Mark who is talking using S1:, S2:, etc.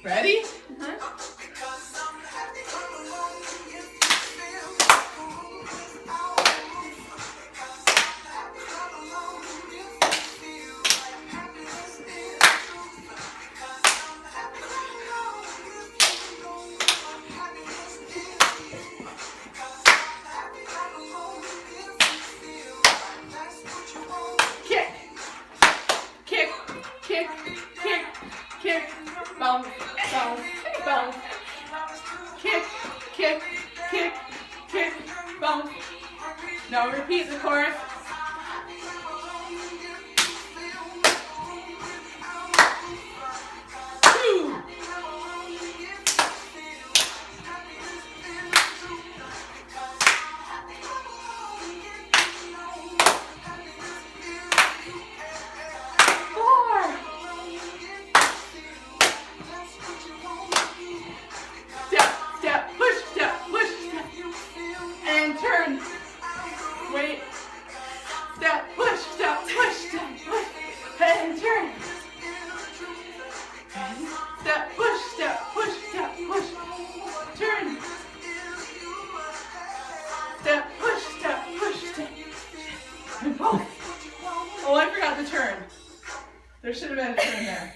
S1: Ready? Kick, kick, kick, kick, kick, bounce, bounce, bounce. Kick, kick, kick, kick, bounce. Now repeat the chorus. Two. Turn. Wait. Step, push, step, push, step, push. And turn. And step, push, step, push, step, push. Turn. Step, push, step, push, step. And both. Oh, I forgot the turn. There should have been a turn there.